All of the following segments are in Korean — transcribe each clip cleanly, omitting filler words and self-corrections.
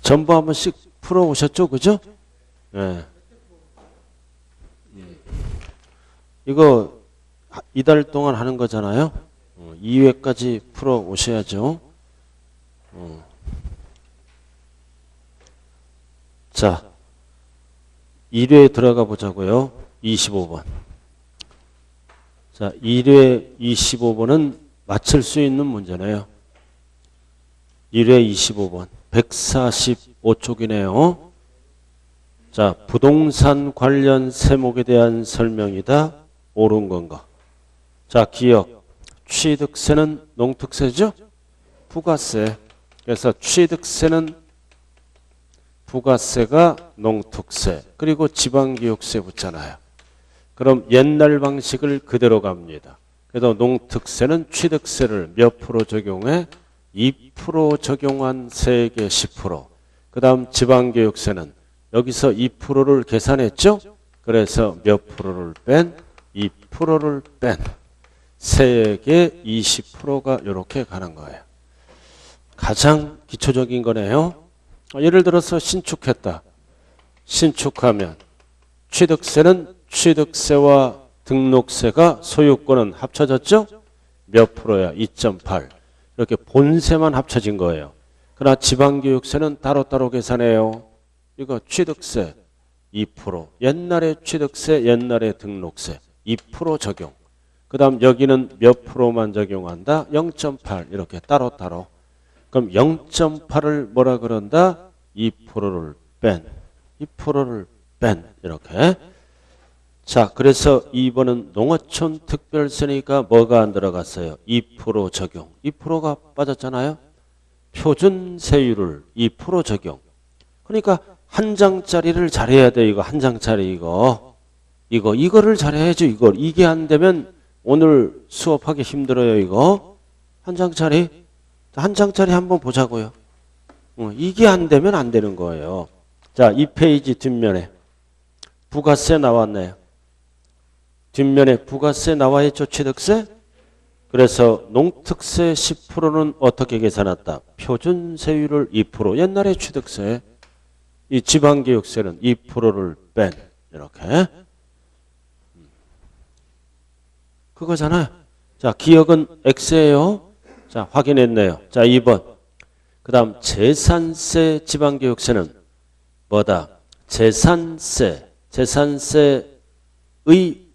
전부 한 번씩 풀어오셨죠? 그죠? 네. 이거 이달 동안 하는 거잖아요. 2회까지 풀어오셔야죠. 자, 1회 들어가 보자고요. 25번. 자, 1회 25번은 맞출 수 있는 문제네요. 1회 25번. 145쪽이네요. 자, 부동산 관련 세목에 대한 설명이다. 옳은 건가? 자, 기억. 취득세는 농특세죠? 부가세. 그래서 취득세는 부가세가 농특세. 그리고 지방교육세 붙잖아요. 그럼 옛날 방식을 그대로 갑니다. 그래서 농특세는 취득세를 몇 프로 적용해? 2% 적용한 세액의 10%. 그 다음 지방교육세는 여기서 2%를 계산했죠? 그래서 몇 프로를 뺀? 2%를 뺀 세액의 20%가 이렇게 가는 거예요. 가장 기초적인 거네요. 예를 들어서 신축했다. 신축하면 취득세는 취득세와 등록세가 소유권은 합쳐졌죠? 몇 프로야? 2.8. 이렇게 본세만 합쳐진 거예요. 그러나 지방교육세는 따로따로 계산해요. 이거 취득세 2%, 옛날에 취득세, 옛날에 등록세 2% 적용. 그 다음 여기는 몇 프로만 적용한다? 0.8 이렇게 따로따로. 그럼 0.8을 뭐라 그런다? 2%를 뺀. 2%를 뺀. 이렇게. 자, 그래서 2번은 농어촌 특별세니까 뭐가 안 들어갔어요? 2% 적용. 2%가 빠졌잖아요. 표준 세율을 2% 적용. 그러니까 한 장짜리를 잘해야 돼. 이거 한 장짜리 이거를 잘해야죠. 이게 안 되면 오늘 수업하기 힘들어요. 이거 한 장짜리 한번 보자고요. 이게 안 되면 안 되는 거예요. 자, 2페이지 뒷면에 부가세 나왔네요. 뒷면에 부가세 나와 있죠. 취득세. 그래서 농특세 10%는 어떻게 계산했다? 표준 세율을 2%. 옛날에 취득세. 이 지방교육세는 2%를 뺀. 이렇게. 그거잖아요. 자, 기억은 X예요. 자, 확인했네요. 자, 2번. 그 다음 재산세 지방교육세는 뭐다? 재산세의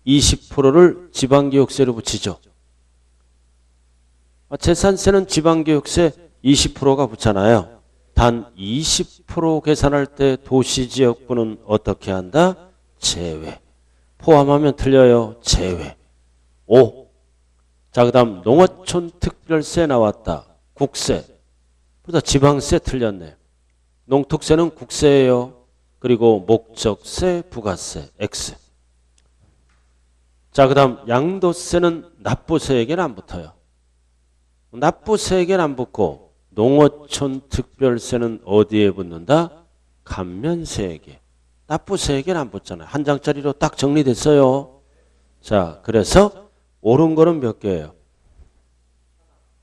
20%를 지방교육세로 붙이죠. 재산세는 지방교육세 20%가 붙잖아요. 단 20% 계산할 때 도시지역부는 어떻게 한다? 제외. 포함하면 틀려요. 제외. 5. 자, 그 다음 농어촌 특별세 나왔다. 국세. 그러다 지방세 틀렸네. 농특세는 국세예요. 그리고 목적세, 부가세, X. 자, 그 다음 양도세는 납부세에게는 안 붙어요. 납부세에게는 안 붙고 농어촌 특별세는 어디에 붙는다? 감면세에게. 납부세에게는 안 붙잖아요. 한 장짜리로 딱 정리됐어요. 자, 그래서 옳은 거는 몇 개예요?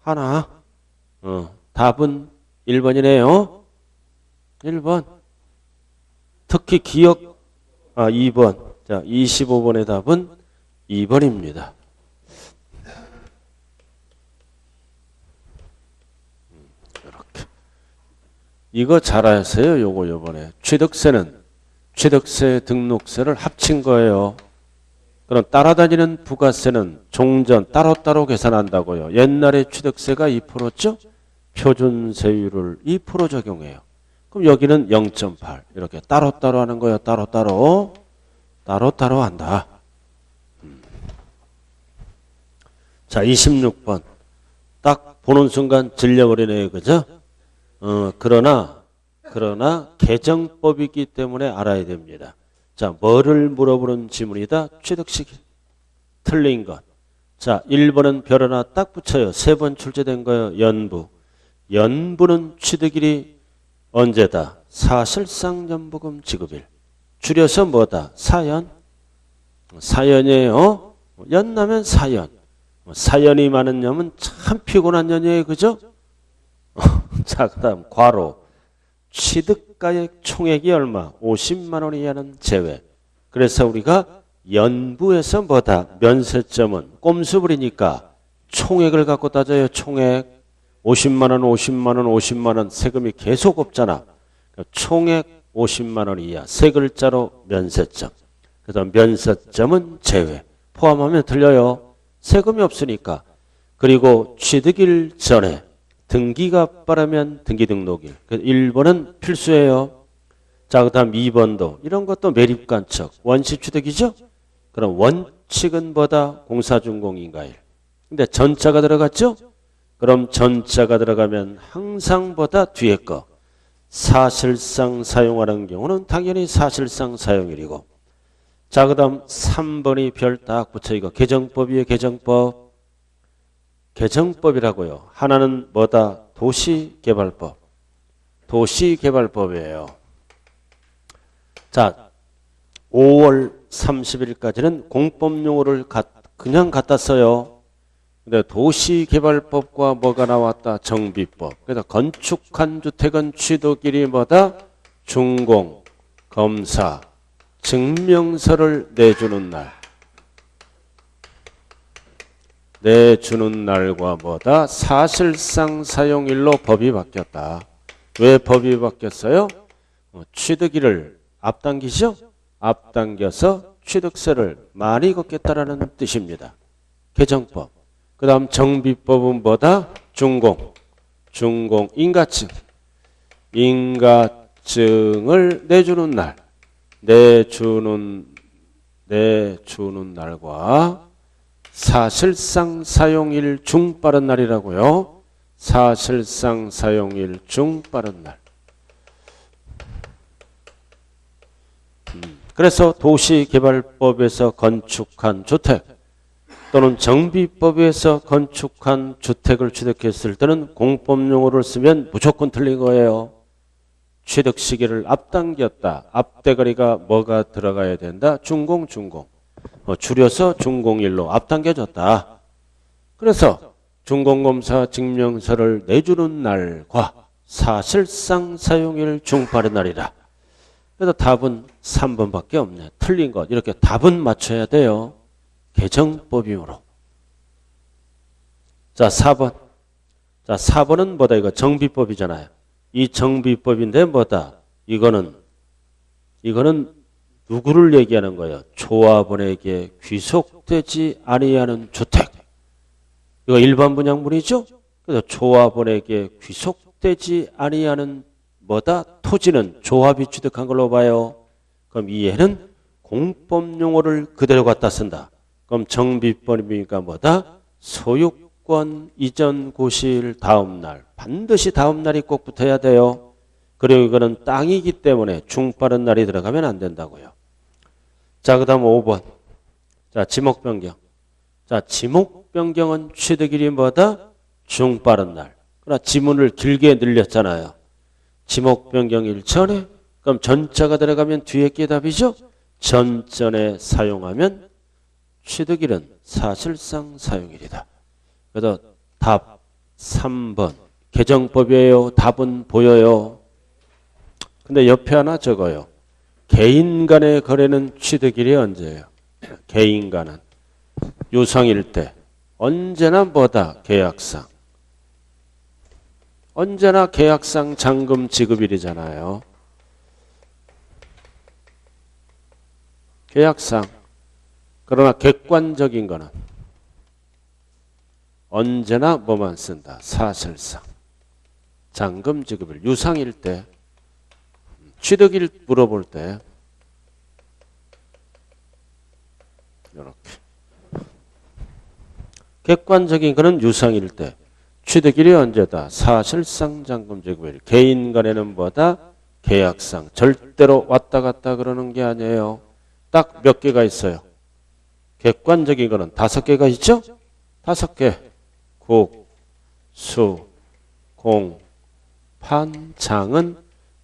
하나. 답은 1번이네요. 1번. 특히 기억 2번. 자, 25번의 답은 2번입니다. 이렇게. 이거 잘하세요. 요거 요번에. 취득세는 취득세, 등록세를 합친 거예요. 그럼 따라다니는 부가세는 종전 따로따로 계산한다고요. 옛날에 취득세가 2%죠? 표준 세율을 2% 적용해요. 그럼 여기는 0.8 이렇게 따로따로 하는 거예요. 따로따로 한다. 자, 26번. 딱 보는 순간 질려버리네요. 그죠? 그러나 개정법이기 때문에 알아야 됩니다. 자, 뭐를 물어보는 지문이다? 취득시기. 틀린 것. 자, 1번은 별 하나 딱 붙여요. 3번 출제된 거예요. 연부. 연부는 취득일이 언제다? 사실상 연부금 지급일. 줄여서 뭐다? 사연. 사연이에요. 연나면 사연. 사연이 많은 년은 참 피곤한 년이에요. 그죠? 자, 그 다음 괄호. 취득가액 총액이 얼마? 50만 원 이하는 제외. 그래서 우리가 연부에서 뭐다? 면세점은 꼼수부리니까 총액을 갖고 따져요. 총액. 50만 원, 50만 원, 50만 원 세금이 계속 없잖아. 총액 50만 원 이하 세 글자로 면세점. 그래서 면세점은 제외. 포함하면 틀려요. 세금이 없으니까. 그리고 취득일 전에 등기가 빠르면 등기등록일. 1번은 필수예요. 자, 그 다음 2번도 이런 것도 매립간척. 원시취득이죠? 그럼 원칙은 뭐다? 공사준공인가일. 근데 전자가 들어갔죠? 그럼 전자가 들어가면 항상 보다 뒤에 거. 사실상 사용하는 경우는 당연히 사실상 사용일이고. 자, 그 다음 3번이 별 딱 붙여 이거. 개정법이에요. 개정법. 개정법이라고요. 하나는 뭐다? 도시개발법. 도시개발법이에요. 자, 5월 30일까지는 공법용어를 그냥 갖다 써요. 근데 도시개발법과 뭐가 나왔다? 정비법. 그래서 건축한 주택은 취득일이 뭐다? 준공, 검사, 증명서를 내주는 날. 내주는 날과 뭐다? 사실상 사용일로 법이 바뀌었다. 왜 법이 바뀌었어요? 취득일을 앞당기죠? 앞당겨서 취득세를 많이 걷겠다라는 뜻입니다. 개정법. 그 다음 정비법은 뭐다? 준공. 준공. 인가증. 인가증을 내주는 날. 내주는 날과 사실상 사용일 중 빠른 날이라고요. 사실상 사용일 중 빠른 날. 그래서 도시개발법에서 건축한 주택 또는 정비법에서 건축한 주택을 취득했을 때는 공법용어를 쓰면 무조건 틀린 거예요. 취득 시기를 앞당겼다. 앞대가리가 뭐가 들어가야 된다? 준공, 준공. 줄여서 준공일로 앞당겨졌다. 그래서 준공검사 증명서를 내주는 날과 사실상 사용일 중 빠른 날이라. 그래서 답은 3번밖에 없네. 틀린 것. 이렇게 답은 맞춰야 돼요. 개정법이므로. 자, 4번. 자, 4번은 뭐다? 이거 정비법이잖아요. 이 정비법인데 뭐다? 이거는 누구를 얘기하는 거예요? 조합원에게 귀속되지 아니하는 주택. 이거 일반 분양물이죠? 그래서 조합원에게 귀속되지 아니하는 뭐다? 토지는 조합이 취득한 걸로 봐요. 그럼 이해는 공법용어를 그대로 갖다 쓴다. 그럼 정비법이니까 뭐다? 소유권 이전 고시일 다음 날. 반드시 다음 날이 꼭 붙어야 돼요. 그리고 이거는 땅이기 때문에 중빠른 날이 들어가면 안 된다고요. 자, 그 다음 5번. 자, 지목 변경. 자, 지목 변경은 취득일이 뭐다? 중빠른 날. 그러나 지문을 길게 늘렸잖아요. 지목 변경일 전에. 그럼 전자가 들어가면 뒤에 게 답이죠? 전전에 사용하면 취득일은 사실상 사용일이다. 그래서 답 3번. 개정법이에요. 답은 보여요. 근데 옆에 하나 적어요. 개인 간의 거래는 취득일이 언제예요? 개인 간은 유상일 때. 언제나 뭐다? 계약상. 언제나 계약상 잔금 지급일이잖아요. 계약상. 그러나 객관적인 거는 언제나 뭐만 쓴다? 사실상. 잔금 지급일. 유상일 때. 취득일 물어볼 때 이렇게. 객관적인 거는 유상일 때. 취득일이 언제다? 사실상 잔금 지급일. 개인 간에는 뭐다? 계약상. 절대로 왔다 갔다 그러는 게 아니에요. 딱 몇 개가 있어요. 객관적인 거는 5개가 있죠? 5개. 국, 수, 공, 판, 장은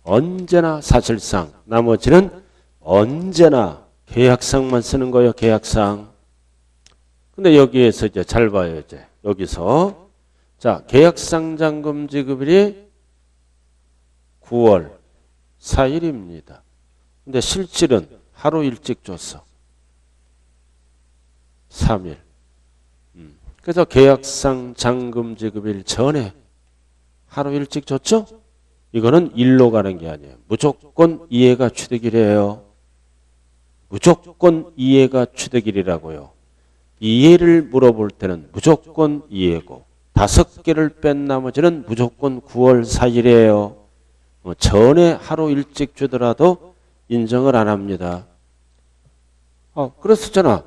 언제나 사실상. 나머지는 언제나 계약상만 쓰는 거예요. 계약상. 근데 여기에서 이제 잘 봐요. 이제 여기서 자, 계약상 잔금 지급일이 9월 4일입니다. 근데 실질은 하루 일찍 줬어. 3일. 그래서 계약상 잔금 지급일 전에 하루 일찍 줬죠? 이거는 일로 가는 게 아니에요. 무조건 이해가 취득일이에요. 무조건 이해가 취득일이라고요. 이해를 물어볼 때는 무조건 이해고 5개를 뺀 나머지는 무조건 9월 4일이에요. 전에 하루 일찍 주더라도 인정을 안 합니다. 그랬었잖아.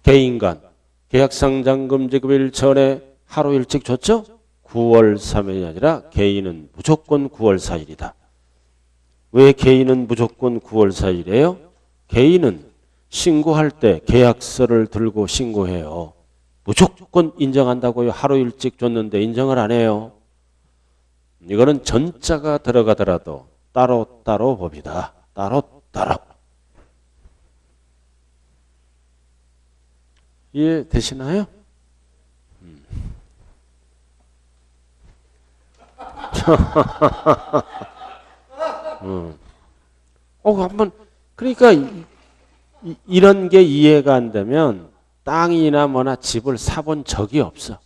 개인간 계약상 잔금 지급일 전에 하루 일찍 줬죠? 9월 3일이 아니라 개인은 무조건 9월 4일이다. 왜 개인은 무조건 9월 4일이에요? 개인은 신고할 때 계약서를 들고 신고해요. 무조건 인정한다고요. 하루 일찍 줬는데 인정을 안 해요. 이거는 전자가 들어가더라도 따로따로 봅니다. 따로따로. 이해되시나요? 한번 그러니까 이런 게 이해가 안 되면 땅이나 뭐나 집을 사본 적이 없어.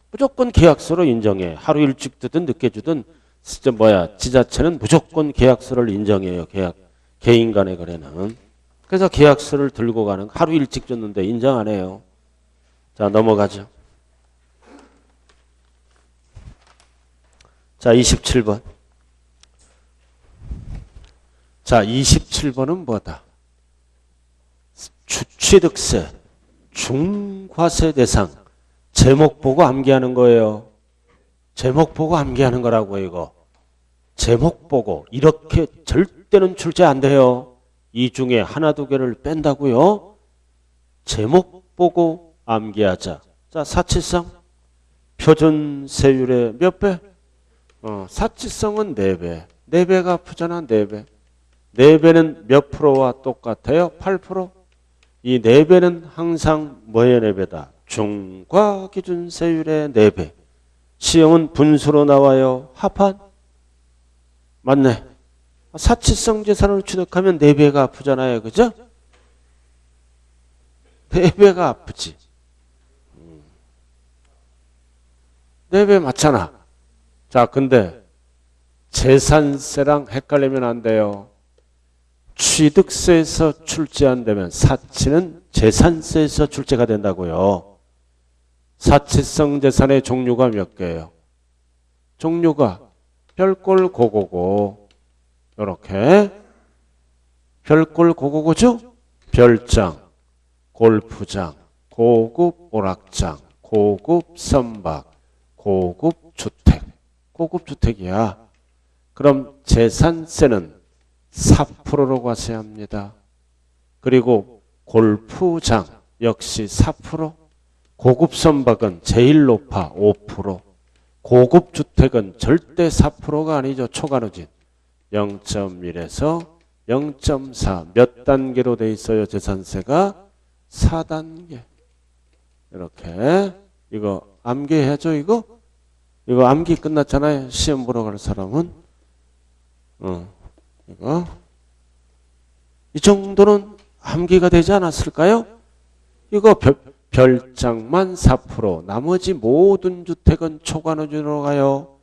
무조건 계약서로 인정해. 하루 일찍 주든 늦게 주든 지자체는 무조건 계약서를 인정해요. 개인 간의 거래는. 그래서 계약서를 들고 가는 거. 하루 일찍 줬는데 인정 안 해요. 자, 넘어가죠. 자, 27번. 자, 27번은 뭐다? 취득세, 중과세 대상. 제목 보고 암기하는 거예요. 제목 보고 암기하는 거라고 이거. 제목 보고 이렇게 절대는 출제 안 돼요. 이 중에 하나 두 개를 뺀다고요. 제목 보고 암기하자. 자, 사치성. 표준세율의 몇 배? 사치성은 4배. 4배가 푸잖아, 4배. 4배는 몇 프로와 똑같아요? 8%? 이 4배는 항상 뭐의 4배다? 중과 기준세율의 4배. 시험은 분수로 나와요. 합한? 맞네. 사치성 재산을 취득하면 4배가 아프잖아요. 그죠? 4배가 아프지. 4배 맞잖아. 자, 근데 재산세랑 헷갈리면 안 돼요. 취득세에서 출제 안 되면 사치는 재산세에서 출제가 된다고요. 사치성 재산의 종류가 몇 개예요? 종류가 별꼴 고고고 이렇게 별꼴 고고고죠? 별장, 골프장, 고급 오락장, 고급 선박, 고급 주택. 고급 주택이야. 그럼 재산세는 4%로 과세합니다. 그리고 골프장 역시 4%. 고급 선박은 제일 높아 5%. 고급 주택은 절대 4%가 아니죠. 초과누진. 0.1에서 0.4. 몇 단계로 돼 있어요? 재산세가 4단계. 이렇게. 이거 암기해야죠. 이거 암기 끝났잖아요. 시험 보러 갈 사람은. 이거. 이 정도는 암기가 되지 않았을까요? 이거 별장만 4%. 나머지 모든 주택은 초과누진으로 가요.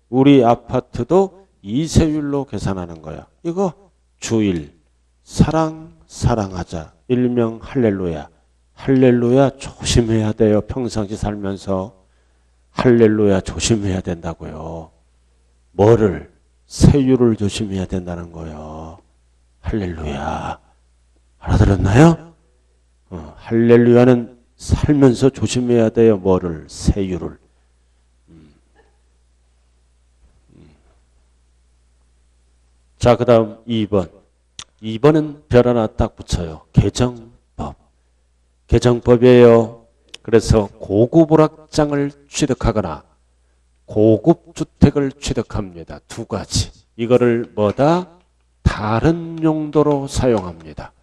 우리 아파트도 이세율로 계산하는 거야. 이거 주일. 사랑하자. 일명 할렐루야. 할렐루야 조심해야 돼요. 평상시 살면서. 할렐루야 조심해야 된다고요. 뭐를? 세율을 조심해야 된다는 거예요. 할렐루야. 알아들었나요? 할렐루야는 살면서 조심해야 돼요. 뭐를? 세율을. 자, 그 다음 2번. 2번은 별 하나 딱 붙여요. 개정법. 개정법이에요. 그래서 고급 오락장을 취득하거나 고급 주택을 취득합니다. 2가지. 이거를 뭐다? 다른 용도로 사용합니다.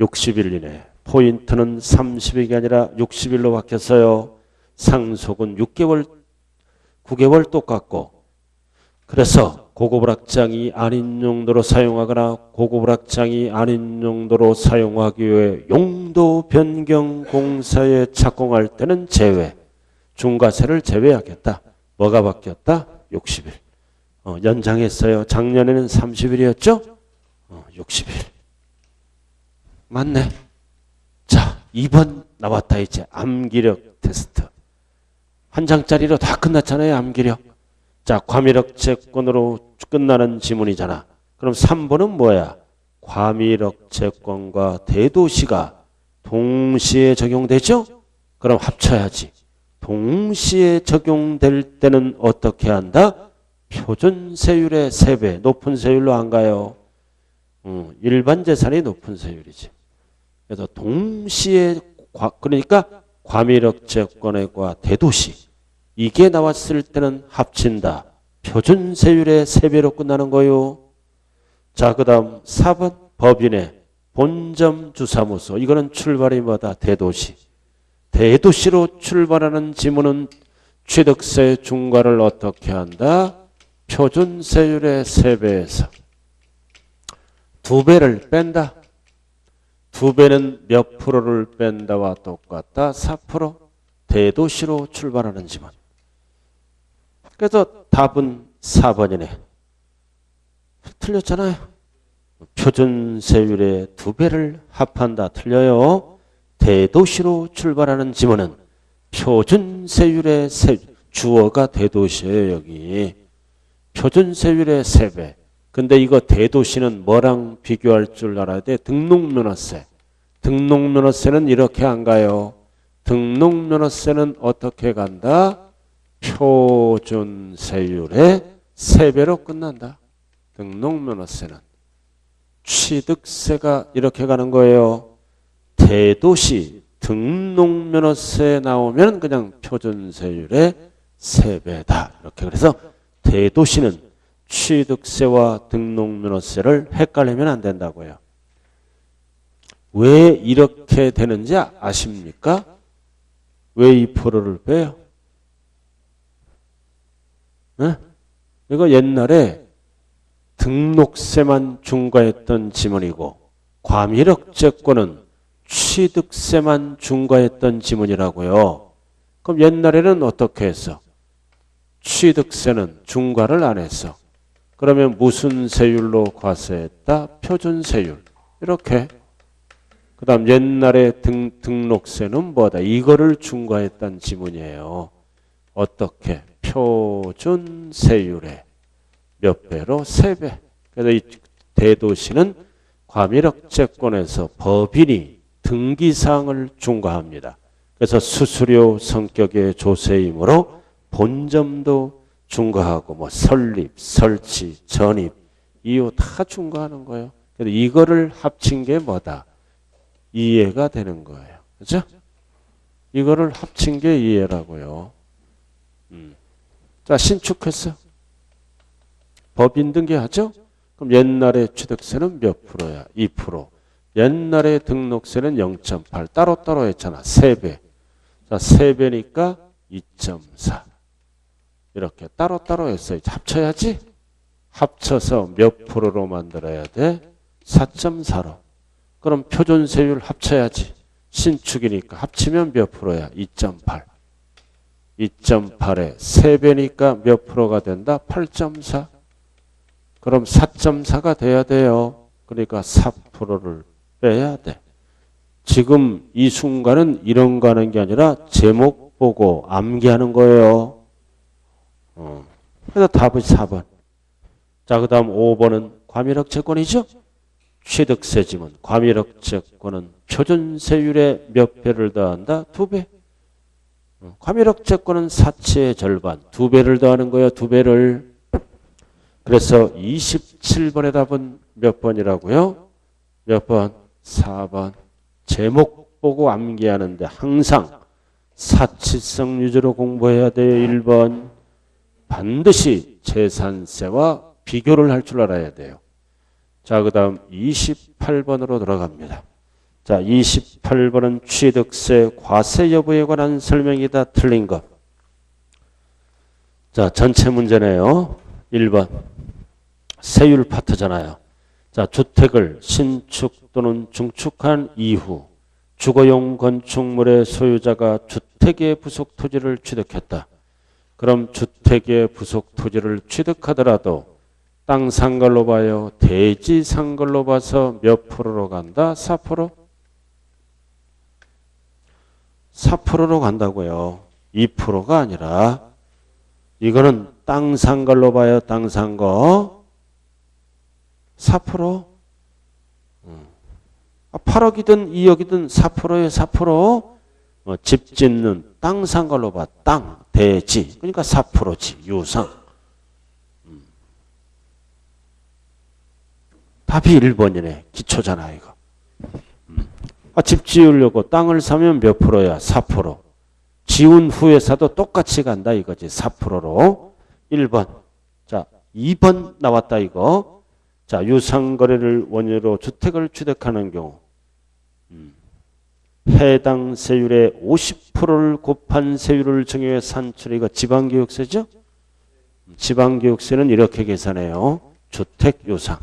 60일 이내. 포인트는 30일이 아니라 60일로 바뀌었어요. 상속은 6개월, 9개월 똑같고 그래서 고급 오락장이 아닌 용도로 사용하거나 고급 오락장이 아닌 용도로 사용하기 위해 용도 변경 공사에 착공할 때는 제외. 중과세를 제외하겠다. 뭐가 바뀌었다? 60일. 연장했어요. 작년에는 30일이었죠? 60일. 맞네. 자, 2번 나왔다 이제. 암기력 테스트. 한 장짜리로 다 끝났잖아요. 암기력. 자, 과미력 채권으로 끝나는 지문이잖아. 그럼 3번은 뭐야? 과미력 채권과 대도시가 동시에 적용되죠? 그럼 합쳐야지. 동시에 적용될 때는 어떻게 한다? 표준 세율의 3배. 높은 세율로 안 가요. 일반 재산이 높은 세율이지. 그래서 동시에 그러니까 과미력 채권과 대도시 이게 나왔을 때는 합친다. 표준 세율의 3배로 끝나는 거요. 자, 그 다음 4번 법인의 본점 주사무소. 이거는 출발이 뭐다? 대도시. 대도시로 출발하는 지문은 취득세 중과를 어떻게 한다? 표준 세율의 3배에서 2배를 뺀다. 2배는 몇 프로를 뺀다와 똑같다? 4%. 대도시로 출발하는 지문. 그래서 답은 4번이네. 틀렸잖아요. 표준 세율의 2배를 합한다. 틀려요. 대도시로 출발하는 지문은 표준 세율의 주어가 대도시예요. 여기. 표준 세율의 3배. 근데 이거 대도시는 뭐랑 비교할 줄 알아야 돼? 등록면허세. 등록면허세는 이렇게 안 가요. 등록면허세는 어떻게 간다? 표준 세율의 3배로 끝난다. 등록면허세는. 취득세가 이렇게 가는 거예요. 대도시 등록면허세 나오면 그냥 표준 세율의 3배다. 이렇게. 그래서 대도시는 취득세와 등록면허세를 헷갈리면 안 된다고요. 왜 이렇게 되는지 아십니까? 왜 2%를 빼요? 네? 이거 옛날에 등록세만 중과했던 지문이고 과미력 채권은 취득세만 중과했던 지문이라고요. 그럼 옛날에는 어떻게 했어? 취득세는 중과를 안 했어. 그러면 무슨 세율로 과세했다? 표준세율. 이렇게. 그 다음 옛날에 등록세는 뭐다? 이거를 중과했던 지문이에요. 어떻게? 표준세율의 몇 배로? 3배. 그래서 이 대도시는 과미력 채권에서 법인이 등기사항을 중과합니다. 그래서 수수료 성격의 조세이므로 본점도 중과하고 뭐 설립, 설치, 전입, 이유 다 중과하는 거예요. 그래서 이거를 합친 게 뭐다? 이해가 되는 거예요. 그렇죠? 이거를 합친 게 이해라고요. 자, 신축했어. 법인 등기하죠? 그럼 옛날에 취득세는 몇 프로야? 2%. 옛날에 등록세는 0.8. 따로따로 했잖아. 3배. 자, 3배니까 2.4. 이렇게 따로따로 했어요. 합쳐야지. 합쳐서 몇 프로로 만들어야 돼? 4.4로. 그럼 표준세율 합쳐야지. 신축이니까 합치면 몇 프로야? 2.8. 2.8에 3배니까 몇 프로가 된다? 8.4. 그럼 4.4가 돼야 돼요. 그러니까 4%를 빼야 돼. 지금 이 순간은 이런 거 하는 게 아니라 제목 보고 암기하는 거예요. 그래서 답은 4번. 자, 그 다음 5번은 과미력 채권이죠? 취득세 지문. 과미력 채권은 표준세율의 몇 배를 더한다? 2배. 과미력 채권은 사치의 절반. 2배를 더하는 거예요. 2배를. 그래서 27번의 답은 몇 번이라고요? 몇 번? 4번. 제목 보고 암기하는데 항상 사치성 유주로 공부해야 돼요. 1번. 반드시 재산세와 비교를 할 줄 알아야 돼요. 자, 그 다음 28번으로 들어갑니다. 자, 28번은 취득세 과세 여부에 관한 설명이다. 틀린 것. 자, 전체 문제네요. 1번 세율 파트잖아요. 자, 주택을 신축 또는 중축한 이후 주거용 건축물의 소유자가 주택의 부속 토지를 취득했다. 그럼 주택의 부속 토지를 취득하더라도 땅 산 걸로 봐요. 대지 산 걸로 봐서 몇 프로로 간다? 4%? 4%로 간다고요. 2%가 아니라 이거는 땅 산 걸로 봐요. 땅 산 거 4%? 8억이든 2억이든 4%에 4%? 집 짓는 땅 산 걸로 봐. 땅, 대지. 그러니까 4%지. 유상. 답이 1번이네. 기초잖아 이거. 집 지으려고 땅을 사면 몇 프로야? 4%. 지운 후에 사도 똑같이 간다 이거지. 4%로. 1번. 자, 2번 나왔다 이거. 자, 유상거래를 원인으로 주택을 취득하는 경우 해당 세율의 50%를 곱한 세율을 정해 산출. 이거 지방교육세죠? 지방교육세는 이렇게 계산해요. 주택유상.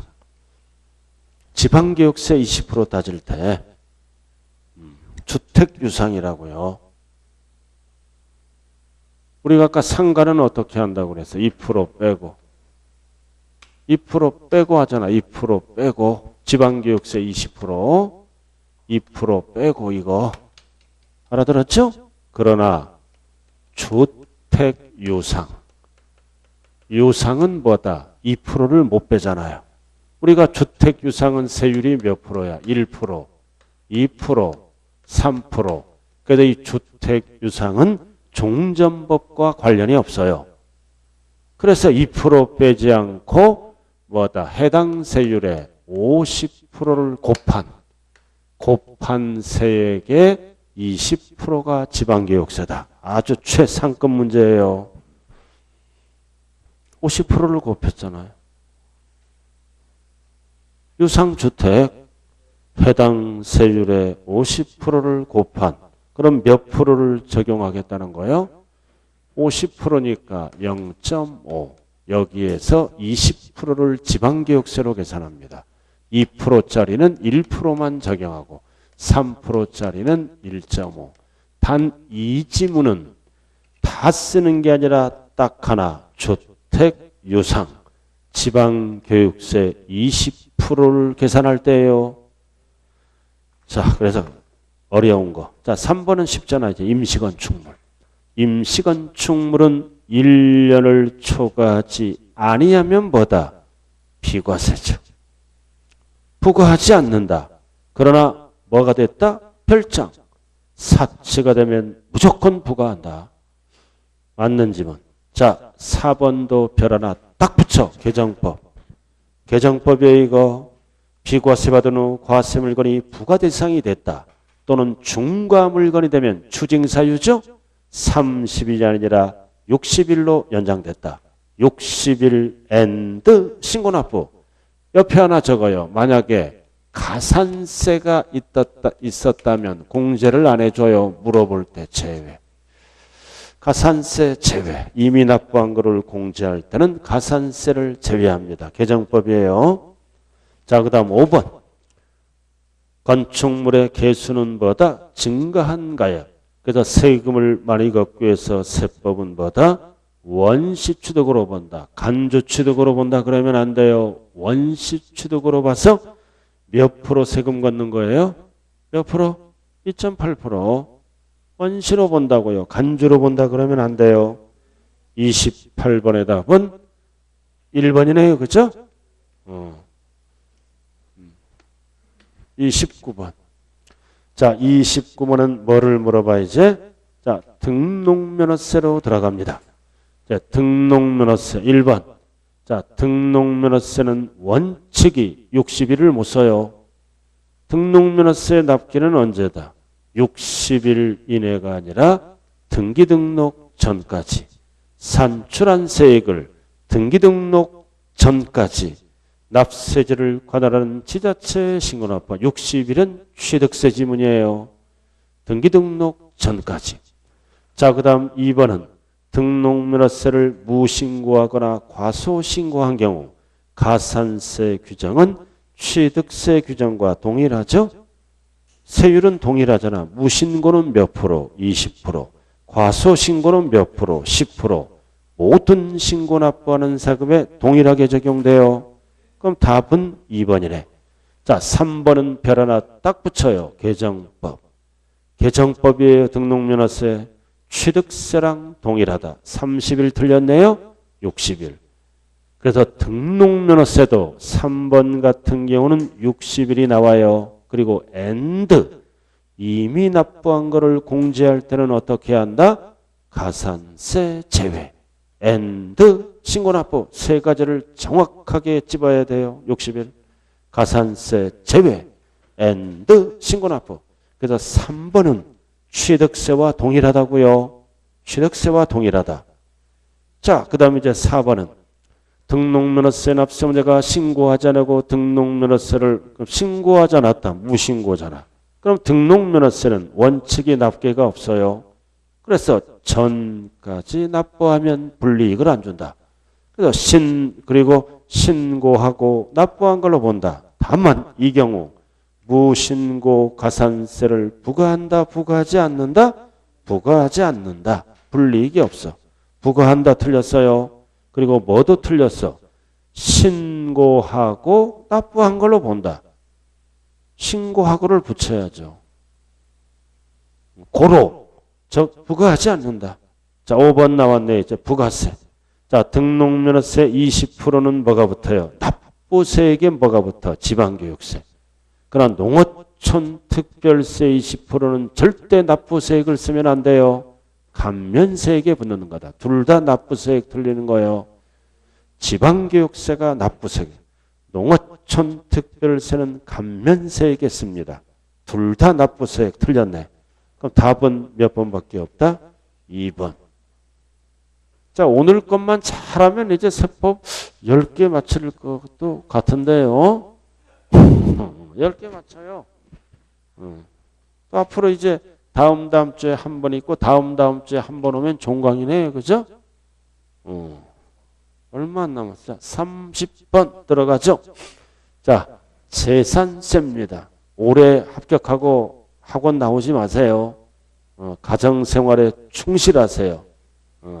지방교육세 20% 따질 때 주택유상이라고요. 우리가 아까 상가는 어떻게 한다고 그랬어? 2% 빼고. 2% 빼고 하잖아. 2% 빼고. 지방교육세 20%. 2% 빼고 이거. 알아들었죠? 그러나 주택유상. 유상은 뭐다? 2%를 못 빼잖아요. 우리가 주택유상은 세율이 몇 프로야? 1%, 2%, 3%. 그래서 이 주택유상은 종전법과 관련이 없어요. 그래서 2% 빼지 않고 뭐다? 해당 세율의 50%를 곱한 세액의 20%가 지방교육세다. 아주 최상급 문제예요. 50%를 곱했잖아요. 유상주택 해당 세율의 50%를 곱한 그럼 몇 프로를 적용하겠다는 거예요? 50%니까 0.5 여기에서 20%를 지방교육세로 계산합니다. 2%짜리는 1%만 적용하고 3%짜리는 1.5. 단 이 지문은 다 쓰는 게 아니라 딱 하나 주택유상 지방교육세 20%를 계산할 때예요. 자, 그래서 어려운 거. 자, 3번은 쉽잖아. 이제 임시건축물. 임시건축물은 1년을 초과하지 아니하면 뭐다? 비과세죠. 부과하지 않는다. 그러나 뭐가 됐다? 별장. 사치가 되면 무조건 부과한다. 맞는 지문. 자, 4번도 별 하나 딱 붙여. 개정법. 개정법에 이거 비과세 받은 후 과세 물건이 부과 대상이 됐다. 또는 중과 물건이 되면 추징사유죠. 30일이 아니라 60일로 연장됐다. 60일 앤드 신고납부. 옆에 하나 적어요. 만약에 가산세가 있었다면 공제를 안 해줘요. 물어볼 때 제외. 가산세 제외. 이미 납부한 거를 공제할 때는 가산세를 제외합니다. 개정법이에요. 자, 그 다음 5번. 건축물의 개수는 뭐다? 증가한가요? 그래서 세금을 많이 걷기 위해서 세법은 뭐다? 원시취득으로 본다. 간주취득으로 본다. 그러면 안 돼요. 원시취득으로 봐서 몇 프로 세금 걷는 거예요? 몇 프로? 2.8%. 원시로 본다고요. 간주로 본다 그러면 안 돼요. 28번의 답은 1번이네요. 그죠? 29번. 자, 29번은 뭐를 물어봐 이제? 자, 등록면허세로 들어갑니다. 자, 등록면허세 1번. 자, 등록면허세는 원칙이 60일을 못 써요. 등록면허세 납기는 언제다? 60일 이내가 아니라 등기등록 전까지. 산출한 세액을 등기등록 전까지 납세제를 관할하는 지자체 신고납부 60일은 취득세 지문이에요. 등기등록 전까지. 자, 그 다음 2번은 등록면허세를 무신고하거나 과소신고한 경우 가산세 규정은 취득세 규정과 동일하죠? 세율은 동일하잖아. 무신고는 몇 프로? 20%. 과소신고는 몇 프로? 10%. 모든 신고 납부하는 세금에 동일하게 적용돼요. 그럼 답은 2번이네. 자, 3번은 별 하나 딱 붙여요. 개정법. 개정법이에요. 등록면허세. 취득세랑 동일하다. 30일 틀렸네요. 60일. 그래서 등록면허세도 3번 같은 경우는 60일이 나와요. 그리고 and 이미 납부한 거를 공제할 때는 어떻게 한다? 가산세 제외. and 신고납부 세 가지를 정확하게 집어야 돼요. 60일. 가산세 제외. and 신고납부. 그래서 3번은 취득세와 동일하다고요. 취득세와 동일하다. 자, 그 다음에 이제 4번은 등록면허세 납세문제가 신고하지 않고 등록면허세를 신고하지 않았다. 무신고잖아. 그럼 등록면허세는 원칙이 납계가 없어요. 그래서 전까지 납부하면 불이익을 안 준다. 그래서 그리고 신고하고 납부한 걸로 본다. 다만 이 경우 무신고 가산세를 부과한다, 부과하지 않는다? 부과하지 않는다. 불이익이 없어. 부과한다 틀렸어요. 그리고 뭐도 틀렸어. 신고하고 납부한 걸로 본다. 신고하고를 붙여야죠. 고로 부과하지 않는다. 자, 5번 나왔네. 이제 부가세. 자, 등록면허세 20%는 뭐가 붙어요? 납부세에게 뭐가 붙어? 지방교육세. 그러나 농어촌 특별세 20%는 절대 납부세액을 쓰면 안 돼요. 감면세액에 붙는 거다. 둘 다 납부세액 틀리는 거예요. 지방교육세가 납부세액. 농어촌 특별세는 감면세액에 씁니다. 둘 다 납부세액 틀렸네. 그럼 답은 몇 번밖에 없다? 2번. 자, 오늘 것만 잘하면 이제 세법 10개 맞힐 것도 같은데요. 10개 맞춰요. 또 앞으로 이제 다음 주에 한 번 있고 다음 주에 한 번 오면 종강이네요. 그죠? 얼마 안 남았어요? 30번 들어가죠? 자, 재산세입니다. 올해 합격하고 학원 나오지 마세요. 가정생활에 충실하세요.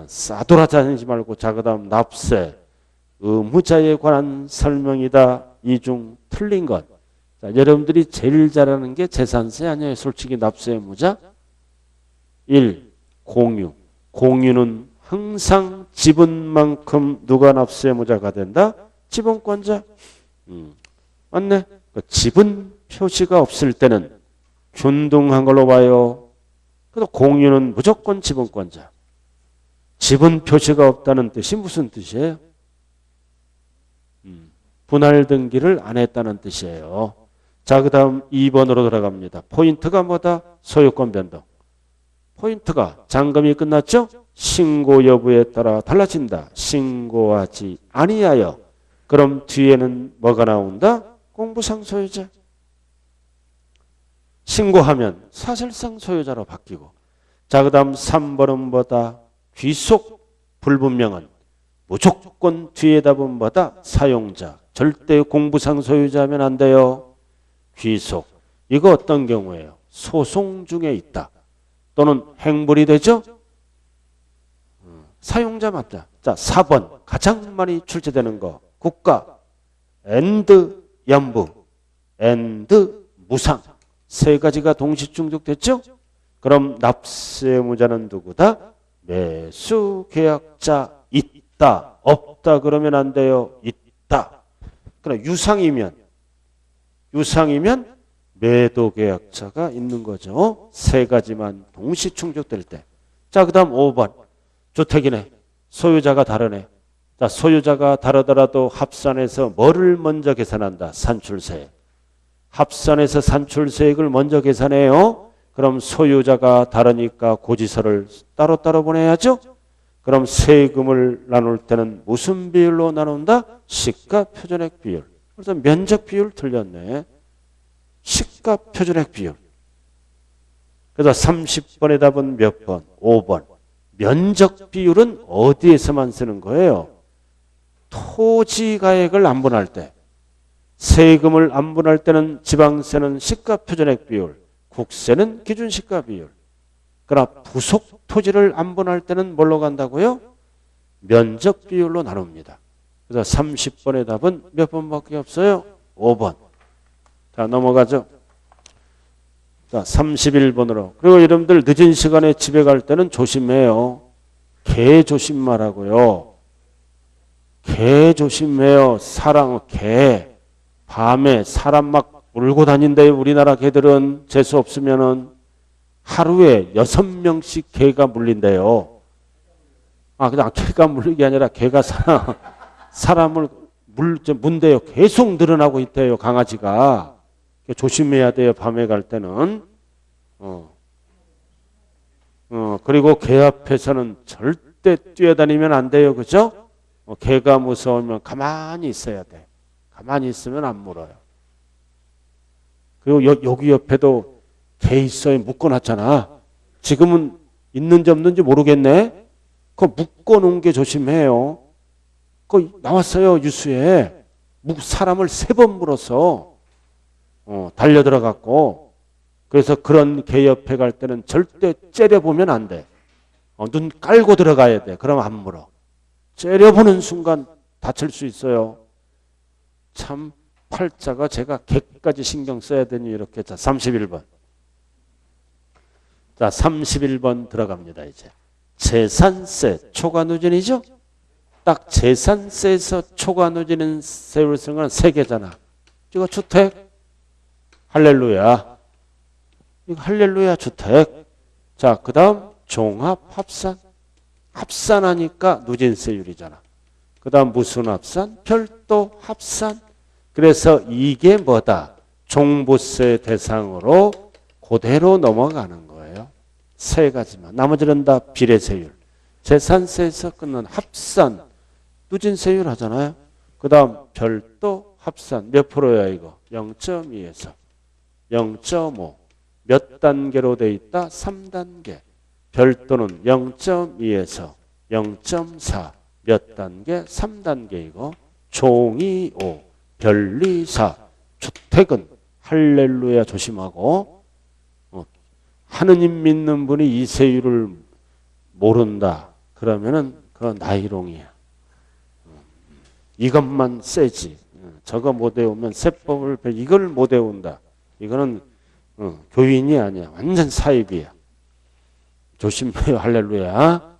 싸돌아다니지 말고. 자, 그 다음 납세. 의무자에 관한 설명이다. 이 중 틀린 것. 자, 여러분들이 제일 잘하는 게 재산세 아니에요. 솔직히 납세 의무자. 1. 공유. 공유는 항상 지분만큼 누가 납세 의무자가 된다? 지분권자. 맞네. 그 지분 표시가 없을 때는 균등한 걸로 봐요. 그래도 공유는 무조건 지분권자. 지분 표시가 없다는 뜻이 무슨 뜻이에요? 분할 등기를 안 했다는 뜻이에요. 자, 그 다음 2번으로 들어갑니다. 포인트가 뭐다? 소유권 변동. 포인트가 잔금이 끝났죠? 신고 여부에 따라 달라진다. 신고하지 아니하여. 그럼 뒤에는 뭐가 나온다? 공부상 소유자. 신고하면 사실상 소유자로 바뀌고. 자, 그 다음 3번은 뭐다? 귀속 불분명은 무조건 뒤에 답은 뭐다? 사용자. 절대 공부상 소유자면 안 돼요. 귀속. 이거 어떤 경우예요? 소송 중에 있다. 또는 행불이 되죠? 사용자 맞다. 자, 4번 가장 많이 출제되는 거. 국가, and 연부, and 무상. 세 가지가 동시 충족됐죠? 그럼 납세 의무자는 누구다? 매수 계약자. 있다. 없다 그러면 안 돼요. 있다. 그럼 유상이면 매도 계약자가 있는 거죠. 세 가지만 동시 충족될 때. 자, 그 다음 5번. 주택이네. 소유자가 다르네. 자, 소유자가 다르더라도 합산해서 뭐를 먼저 계산한다? 산출세. 합산해서 산출세액을 먼저 계산해요. 그럼 소유자가 다르니까 고지서를 따로따로 보내야죠. 그럼 세금을 나눌 때는 무슨 비율로 나눈다? 시가 표준액 비율. 그래서 면적 비율 틀렸네. 시가 표준액 비율. 그래서 30번의 답은 몇 번? 5번. 면적 비율은 어디에서만 쓰는 거예요? 토지가액을 안분할 때, 세금을 안분할 때는 지방세는 시가표준액 비율, 국세는 기준시가 비율. 그러나 부속 토지를 안분할 때는 뭘로 간다고요? 면적 비율로 나눕니다. 그래서 30번의 답은 몇 번밖에 없어요? 5번. 자, 넘어가죠. 자, 31번으로. 그리고 여러분들 늦은 시간에 집에 갈 때는 조심해요. 개 조심 말하고요. 개 조심해요. 개. 밤에 사람 막 물고 다닌대요. 우리나라 개들은 재수 없으면은 하루에 6명씩 개가 물린대요. 그냥 개가 물린 게 아니라 개가 사람을 문대요. 계속 늘어나고 있대요. 강아지가. 조심해야 돼요. 밤에 갈 때는. 그리고 개 앞에서는 절대 뛰어다니면 안 돼요. 그죠? 개가 무서우면 가만히 있어야 돼. 가만히 있으면 안 물어요. 그리고 여기 옆에도 개 있어요. 묶어놨잖아. 지금은 있는지 없는지 모르겠네. 그거 묶어놓은 게 조심해요. 그거 나왔어요. 뉴스에. 사람을 3번 물어서 달려들어갔고. 그래서 그런 개 옆에 갈 때는 절대 째려보면 안 돼. 눈 깔고 들어가야 돼. 그럼 안 물어. 째려보는 순간 다칠 수 있어요. 참 팔자가 제가 개까지 신경 써야 되니 이렇게. 자, 31번. 자, 31번 들어갑니다. 이제 재산세 초과누진이죠. 딱 재산세에서 초과누진은 세율을 쓰는 건 3개잖아. 이거 주택. 할렐루야. 이거 할렐루야 주택. 자, 그 다음 종합합산. 합산하니까 누진세율이잖아. 그 다음 무슨 합산? 별도 합산. 그래서 이게 뭐다? 종부세 대상으로 그대로 넘어가는 거예요. 3가지만. 나머지는 다 비례세율. 재산세에서 끝난 합산. 누진세율 하잖아요. 그 다음 별도 합산. 몇 프로야 이거? 0.2에서 0.5. 몇 단계로 돼 있다? 3단계. 별도는 0.2에서 0.4. 몇 단계? 3단계이고 종이 5. 별리 4. 주택은 할렐루야 조심하고. 하느님 믿는 분이 이 세율을 모른다. 그러면은 그건 나이롱이야. 이것만 세지. 저거 못 외우면 세법을 이걸 못 외운다. 이거는 교인이 아니야. 완전 사입이야. 조심해요. 할렐루야.